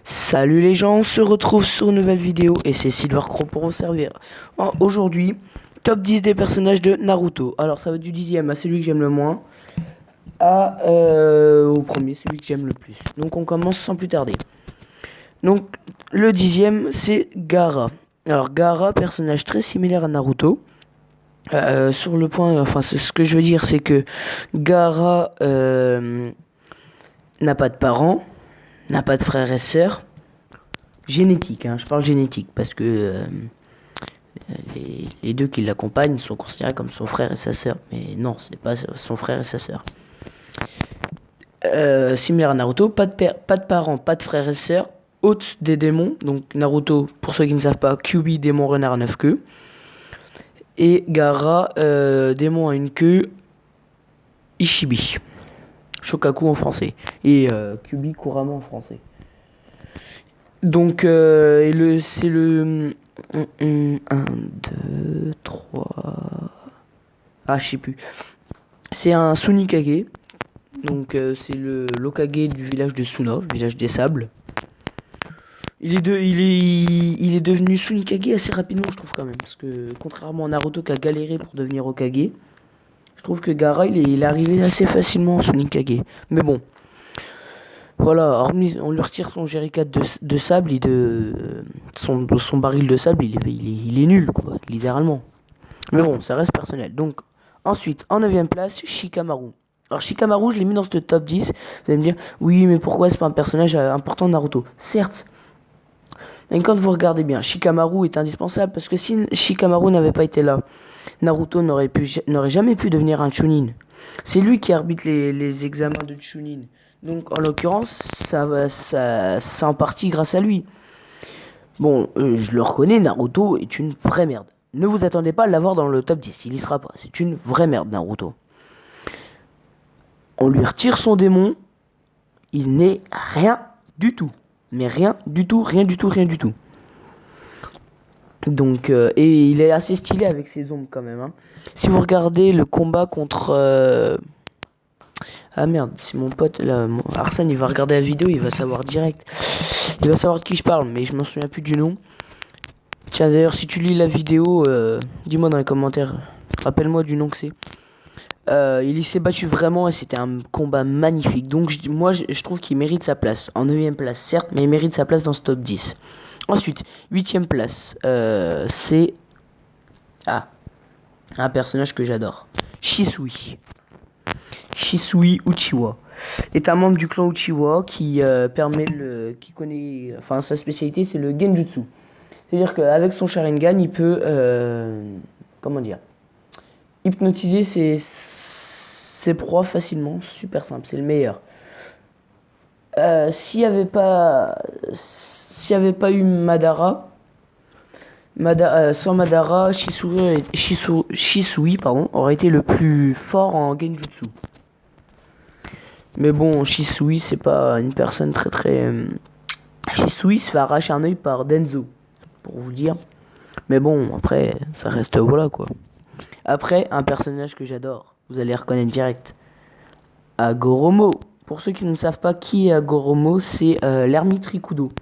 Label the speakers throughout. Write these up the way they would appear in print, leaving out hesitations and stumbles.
Speaker 1: Salut les gens, on se retrouve sur une nouvelle vidéo et c'est Silvercrow pour vous servir. Aujourd'hui, top 10 des personnages de Naruto. Alors ça va du 10e à celui que j'aime le moins, au premier, celui que j'aime le plus. Donc on commence sans plus tarder. Donc le 10e c'est Gaara. Alors Gaara, personnage très similaire à Naruto. Sur le point, enfin ce que je veux dire c'est que Gaara n'a pas de parents, n'a pas de frères et sœurs. Génétique, hein, je parle génétique parce que les deux qui l'accompagnent sont considérés comme son frère et sa sœur. Mais non, c'est pas son frère et sa sœur. Similaire à Naruto, pas de père, pas de parents, pas de frères et sœurs, hôte des démons. Donc Naruto, pour ceux qui ne savent pas, Kyuubi, démon renard à 9 queues. Et Gaara, démon à une queue, Ishibi. Shokaku en français. Et Kyuubi Kurama en français. Donc, c'est le 1, 2, 3. Ah, je sais plus. C'est un Sunikage. Donc, c'est le l'Okage du village de Suna, village des sables. Il est devenu Sunikage assez rapidement, je trouve, quand même. Parce que, contrairement à Naruto qui a galéré pour devenir Hokage, je trouve que Gaara, il est arrivé assez facilement en Sunikage. Mais bon. Voilà, hormis, on lui retire son jerrycan de sable, son baril de sable, il est nul, quoi, littéralement. Mais bon, ça reste personnel. Donc, ensuite, en 9ème place, Shikamaru. Alors, Shikamaru, je l'ai mis dans ce top 10. Vous allez me dire, oui, mais pourquoi c'est pas un personnage important de Naruto? Certes, mais quand vous regardez bien, Shikamaru est indispensable parce que si Shikamaru n'avait pas été là, Naruto n'aurait jamais pu devenir un Chunin. C'est lui qui arbitre les examens de Chunin. Donc, en l'occurrence, c'est en partie grâce à lui. Bon, je le reconnais, Naruto est une vraie merde. Ne vous attendez pas à l'avoir dans le top 10, il y sera pas. C'est une vraie merde, Naruto. On lui retire son démon, il n'est rien du tout. Mais rien du tout, rien du tout, rien du tout. Donc, et il est assez stylé avec ses ombres quand même. Hein. Si vous regardez le combat contre... Ah merde, c'est mon pote là. Arsène, il va regarder la vidéo, il va savoir direct. Il va savoir de qui je parle, mais je m'en souviens plus du nom. Tiens, d'ailleurs, si tu lis la vidéo, dis-moi dans les commentaires. Rappelle-moi du nom que c'est. Il s'est battu vraiment et c'était un combat magnifique. Donc, je trouve qu'il mérite sa place. En 9ème place, certes, mais il mérite sa place dans ce top 10. Ensuite, 8ème place, c'est... Ah, un personnage que j'adore. Shisui. Shisui Uchiwa est un membre du clan Uchiwa qui connaît, enfin sa spécialité c'est le Genjutsu. C'est-à-dire qu'avec son Sharingan, il peut, comment dire, hypnotiser ses proies facilement, super simple, c'est le meilleur. S'il y avait pas eu Madara, sans Madara, Shisui aurait été le plus fort en Genjutsu. Mais bon, Shisui, c'est pas une personne très... Shisui se fait arracher un œil par Denzo, pour vous dire. Mais bon, après, ça reste voilà quoi. Après, un personnage que j'adore, vous allez reconnaître direct. Agoromo. Pour ceux qui ne savent pas qui est Agoromo, c'est l'ermite Rikudo.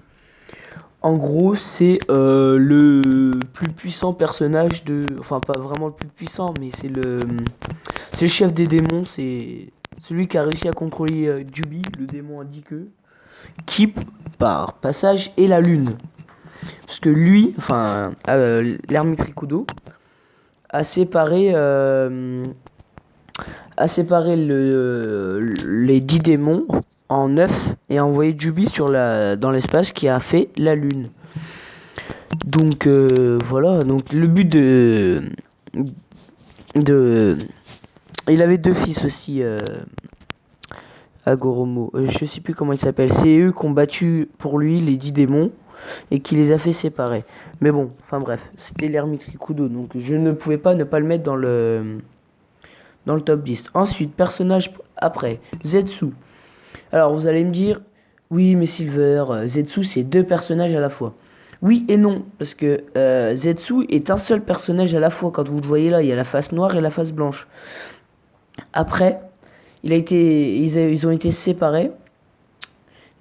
Speaker 1: En gros, c'est le plus puissant personnage de... Enfin, pas vraiment le plus puissant, mais c'est le chef des démons, c'est... Celui qui a réussi à contrôler Jubi, le démon à 10 queues, qui, par passage, est la lune. Parce que lui, enfin, l'ermite Rikudo, a séparé les 10 démons en 9 et a envoyé Jubi dans l'espace qui a fait la lune. Donc, voilà. Donc, le but il avait deux fils aussi, Agoromo. Je sais plus comment il s'appelle. C'est eux qui ont battu pour lui les 10 démons et qui les a fait séparer. Mais bon, enfin bref, c'était l'ermite Rikudo, donc je ne pouvais pas ne pas le mettre dans le top 10. Ensuite, personnage après, Zetsu. Alors vous allez me dire, oui mais Silver, Zetsu c'est deux personnages à la fois. Oui et non, parce que Zetsu est un seul personnage à la fois. Quand vous le voyez là, il y a la face noire et la face blanche. Après, ils ont été séparés.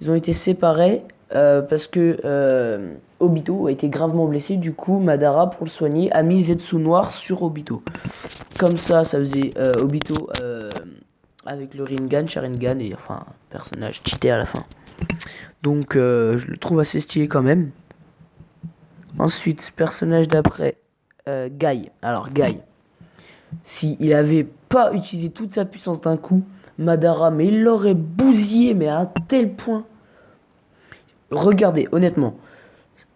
Speaker 1: Ils ont été séparés parce que Obito a été gravement blessé. Du coup, Madara, pour le soigner, a mis Zetsu noir sur Obito. Comme ça faisait Obito avec le Rinnegan, Sharingan et enfin, personnage cheaté à la fin. Donc, je le trouve assez stylé quand même. Ensuite, personnage d'après, Guy. Alors, Guy, s'il avait pas utilisé toute sa puissance d'un coup, Madara, mais il l'aurait bousillé, mais à un tel point. Regardez, honnêtement,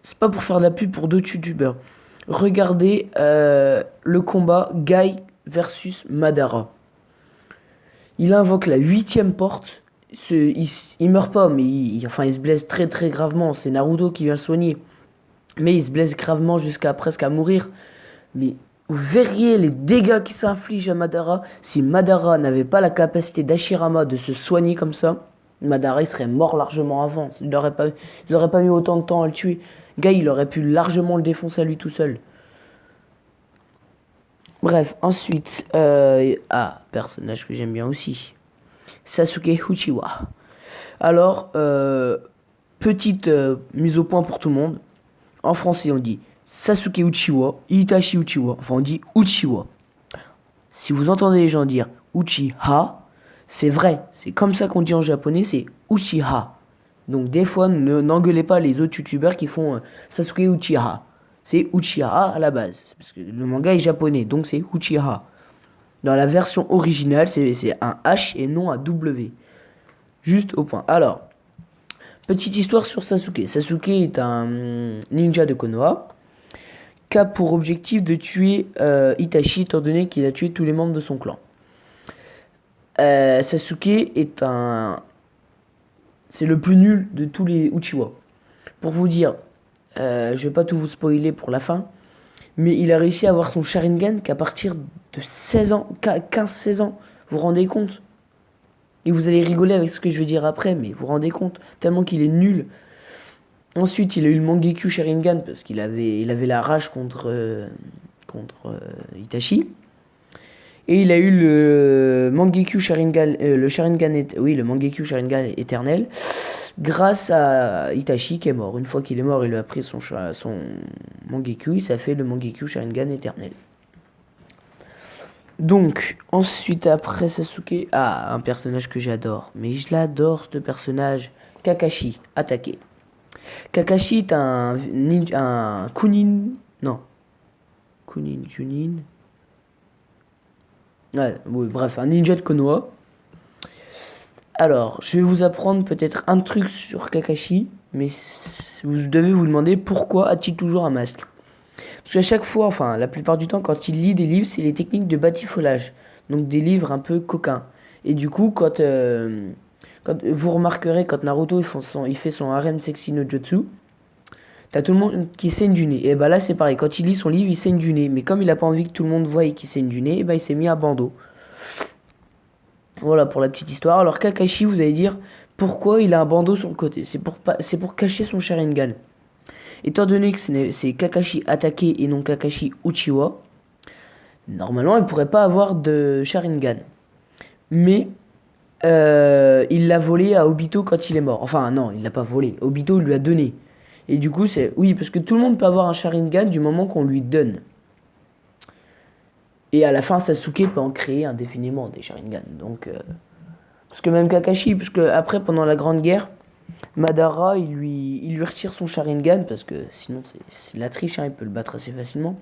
Speaker 1: c'est pas pour faire de la pub pour d'autres youtubeurs. Regardez le combat Guy versus Madara. Il invoque la 8ème porte. Il meurt pas, mais il se blesse très très gravement. C'est Naruto qui vient le soigner. Mais il se blesse gravement jusqu'à presque à mourir. Mais vous verriez les dégâts qui s'infligent à Madara. Si Madara n'avait pas la capacité d'Hashirama de se soigner comme ça, Madara il serait mort largement avant. Ils n'auraient pas mis autant de temps à le tuer. Guy, il aurait pu largement le défoncer à lui tout seul. Bref, ensuite, personnage que j'aime bien aussi, Sasuke Uchiwa. Alors, petite mise au point pour tout le monde. En français, on dit Sasuke Uchiwa, Itachi Uchiwa. Enfin, on dit Uchiwa. Si vous entendez les gens dire Uchiha, c'est vrai. C'est comme ça qu'on dit en japonais, c'est Uchiha. Donc, des fois, n'engueulez pas les autres youtubeurs qui font Sasuke Uchiha. C'est Uchiha à la base. Parce que le manga est japonais, donc c'est Uchiha. Dans la version originale, c'est un H et non un W. Juste au point. Alors, petite histoire sur Sasuke. Sasuke est un ninja de Konoha qui a pour objectif de tuer Itachi étant donné qu'il a tué tous les membres de son clan. Sasuke est c'est le plus nul de tous les Uchiwa. Pour vous dire, je vais pas tout vous spoiler pour la fin, mais il a réussi à avoir son Sharingan qu'à partir de 16 ans, 15-16 ans. Vous vous rendez compte? Et vous allez rigoler avec ce que je vais dire après, mais vous vous rendez compte? Tellement qu'il est nul. Ensuite, il a eu le Mangekyou Sharingan parce qu'il avait la rage contre Itachi. Et il a eu le Mangekyou Sharingan, le Mangekyou Sharingan éternel, grâce à Itachi qui est mort. Une fois qu'il est mort, il lui a pris son Mangekyou, il s'est fait le Mangekyou Sharingan éternel. Donc, ensuite, après Sasuke, un personnage que j'adore, mais je l'adore ce personnage, Kakashi, attaqué. Kakashi est un Kunin, non, Junin. Ouais, oui, bref, un ninja de Konoha. Alors, je vais vous apprendre peut-être un truc sur Kakashi, mais vous devez vous demander pourquoi a-t-il toujours un masque. Parce qu'à chaque fois, enfin la plupart du temps, quand il lit des livres, c'est les techniques de batifolage. Donc des livres un peu coquins. Et du coup, quand vous remarquerez, quand Naruto il fait son harem sexy no jutsu, t'as tout le monde qui saigne du nez. Et bah là c'est pareil, quand il lit son livre, il saigne du nez. Mais comme il a pas envie que tout le monde voie qu'il saigne du nez, et bah il s'est mis un bandeau. Voilà pour la petite histoire. Alors Kakashi, vous allez dire, pourquoi il a un bandeau sur le côté? C'est pour cacher son Sharingan. Étant donné que c'est Kakashi attaqué et non Kakashi Uchiwa, normalement il pourrait pas avoir de Sharingan. Mais il l'a volé à Obito quand il est mort. Enfin non, il l'a pas volé. Obito lui a donné. Et du coup c'est... Oui, parce que tout le monde peut avoir un Sharingan du moment qu'on lui donne. Et à la fin Sasuke peut en créer indéfiniment des Sharingan. Donc... Parce que même Kakashi, parce que après pendant la Grande Guerre, Madara, il lui retire son Sharingan parce que sinon c'est la triche, hein, il peut le battre assez facilement.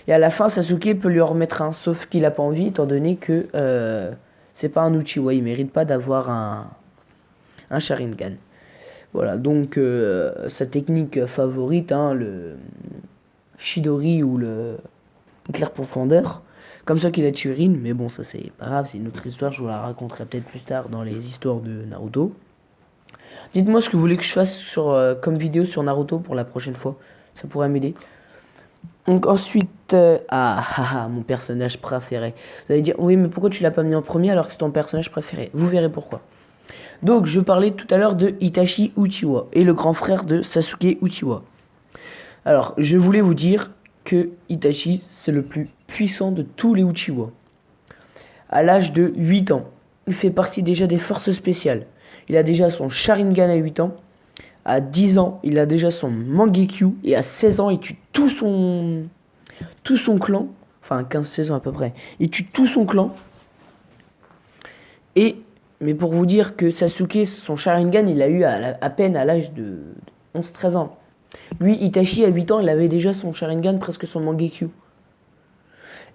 Speaker 1: Et à la fin, Sasuke peut lui en remettre un, sauf qu'il a pas envie, étant donné que c'est pas un Uchiwa, il mérite pas d'avoir un Sharingan. Voilà, donc sa technique favorite, hein, le Chidori ou le Clair Profondeur, comme ça qu'il a tué Rin, mais bon, ça c'est pas grave, c'est une autre histoire, je vous la raconterai peut-être plus tard dans les histoires de Naruto. Dites-moi ce que vous voulez que je fasse comme vidéo sur Naruto pour la prochaine fois. Ça pourrait m'aider. Donc ensuite... mon personnage préféré. Vous allez dire, oui, mais pourquoi tu l'as pas mis en premier alors que c'est ton personnage préféré? Vous verrez pourquoi. Donc, je parlais tout à l'heure de Itachi Uchiwa et le grand frère de Sasuke Uchiwa. Alors, je voulais vous dire que Itachi, c'est le plus puissant de tous les Uchiwa. À l'âge de 8 ans, il fait partie déjà des forces spéciales. Il a déjà son Sharingan à 8 ans. À 10 ans, il a déjà son Mangekyu. Et à 16 ans, il tue tout son clan. Enfin, 15-16 ans à peu près. Il tue tout son clan. Mais pour vous dire que Sasuke, son Sharingan, il a eu à peine à l'âge de 11-13 ans. Lui, Itachi, à 8 ans, il avait déjà son Sharingan, presque son Mangekyu.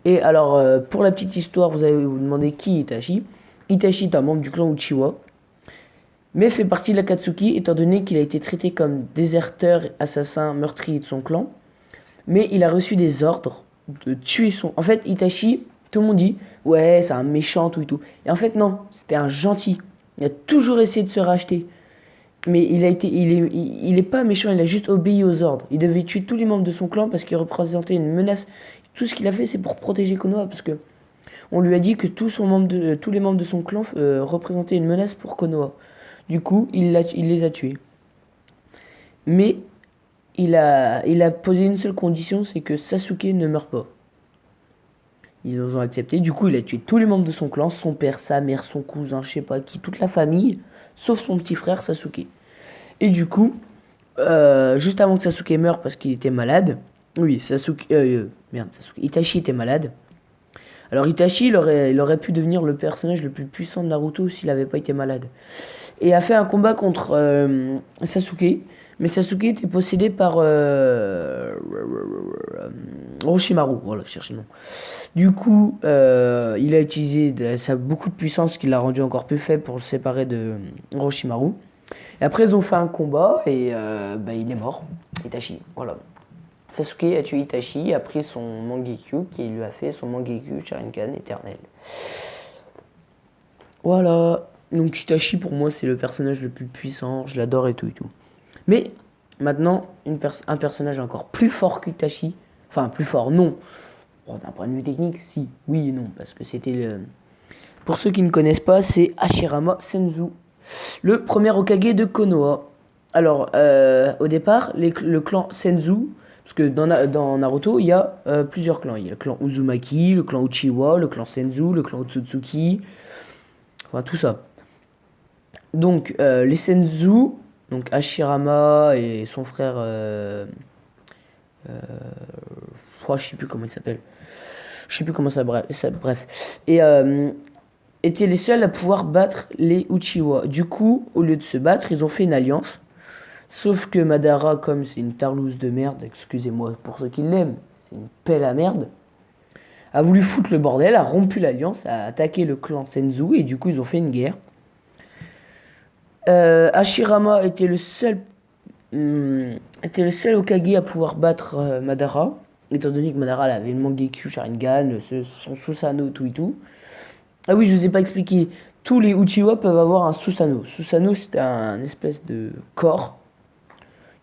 Speaker 1: Et alors, pour la petite histoire, vous allez vous demander qui est Itachi. Itachi est un membre du clan Uchiwa, mais fait partie de l'Akatsuki, étant donné qu'il a été traité comme déserteur, assassin, meurtrier de son clan. Mais il a reçu des ordres de tuer son... En fait, Itachi, tout le monde dit, ouais, c'est un méchant, tout et tout. Et en fait, non, c'était un gentil. Il a toujours essayé de se racheter. Mais il est pas méchant, il a juste obéi aux ordres. Il devait tuer tous les membres de son clan parce qu'il représentait une menace. Tout ce qu'il a fait, c'est pour protéger Konoha, parce que on lui a dit que tous les membres de son clan représentaient une menace pour Konoha. Du coup, il les a tués. Mais il a posé une seule condition, c'est que Sasuke ne meure pas. Ils ont accepté. Du coup, il a tué tous les membres de son clan, son père, sa mère, son cousin, je sais pas qui, toute la famille, sauf son petit frère Sasuke. Et du coup, juste avant que Sasuke meure parce qu'il était malade, oui, Sasuke, Itachi était malade. Alors Itachi, il aurait pu devenir le personnage le plus puissant de Naruto s'il n'avait pas été malade. Et a fait un combat contre Sasuke. Mais Sasuke était possédé par Orochimaru. Voilà, je cherche le nom. Du coup, il a utilisé beaucoup de puissance qui l'a rendu encore plus faible pour le séparer de Orochimaru. Et après, ils ont fait un combat et il est mort. Itachi, voilà. Sasuke a tué Itachi, a pris son Mangekyu qui lui a fait son Mangekyu Sharingan éternel. Voilà. Donc Itachi pour moi c'est le personnage le plus puissant, je l'adore et tout et tout. Mais maintenant un personnage encore plus fort qu'Itachi, enfin plus fort non. Bon, d'un point de vue technique si, oui et non parce que c'était le... Pour ceux qui ne connaissent pas c'est Hashirama Senzu, le premier Hokage de Konoha. Alors au départ le clan Senzu, parce que dans Naruto il y a plusieurs clans, il y a le clan Uzumaki, le clan Uchiwa, le clan Senzu, le clan Otsutsuki, enfin tout ça. Donc les Senzu, donc Hashirama et son frère, je sais plus comment il s'appelle, je sais plus comment ça, bref, et étaient les seuls à pouvoir battre les Uchiwa. Du coup, au lieu de se battre, ils ont fait une alliance. Sauf que Madara, comme c'est une tarlouse de merde, excusez-moi pour ceux qui l'aiment, c'est une pelle à merde, a voulu foutre le bordel, a rompu l'alliance, a attaqué le clan Senzu et du coup ils ont fait une guerre. Hashirama était le seul Hokage à pouvoir battre Madara, étant donné que Madara avait le Mangekyu Sharingan, son Susanoo, tout et tout. Ah oui, je vous ai pas expliqué. Tous les Uchiwa peuvent avoir un Susanoo. Susanoo, c'est un espèce de corps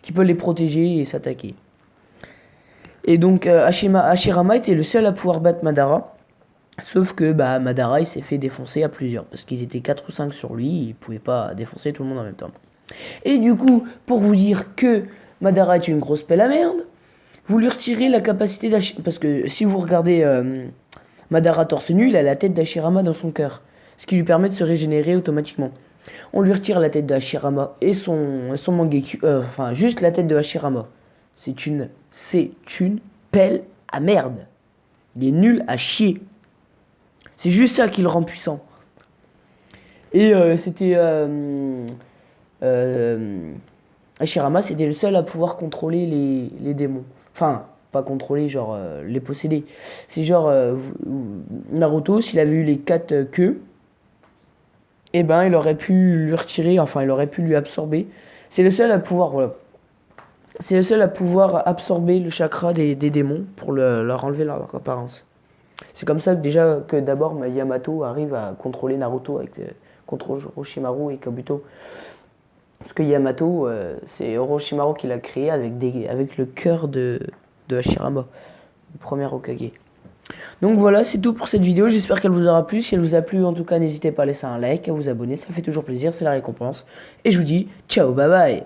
Speaker 1: qui peut les protéger et s'attaquer. Et donc Hashirama était le seul à pouvoir battre Madara. Sauf que Madara il s'est fait défoncer à plusieurs. Parce qu'ils étaient 4 ou 5 sur lui. Il pouvait pas défoncer tout le monde en même temps. Et du coup, pour vous dire que Madara est une grosse pelle à merde, vous lui retirez la capacité d'Hashirama. Parce que si vous regardez Madara torse nu, il a la tête d'Hashirama dans son cœur. Ce qui lui permet de se régénérer automatiquement. On lui retire la tête de Hashirama et son Mangekyu. Enfin, juste la tête de Hashirama. C'est une pelle à merde. Il est nul à chier. C'est juste ça qui le rend puissant. Et Hashirama, c'était le seul à pouvoir contrôler les démons. Enfin, pas contrôler, genre les posséder. C'est genre Naruto, s'il avait eu les 4 queues, eh ben il aurait pu lui retirer, enfin il aurait pu lui absorber. C'est le seul à pouvoir, voilà. C'est le seul à pouvoir absorber le chakra des démons pour leur enlever leur apparence. C'est comme ça que d'abord Yamato arrive à contrôler Naruto contre Orochimaru et Kabuto. Parce que Yamato, c'est Orochimaru qui l'a créé avec le cœur de Hashirama, le premier Hokage. Donc voilà, c'est tout pour cette vidéo. J'espère qu'elle vous aura plu. Si elle vous a plu, en tout cas, n'hésitez pas à laisser un like, à vous abonner. Ça fait toujours plaisir, c'est la récompense. Et je vous dis ciao, bye bye.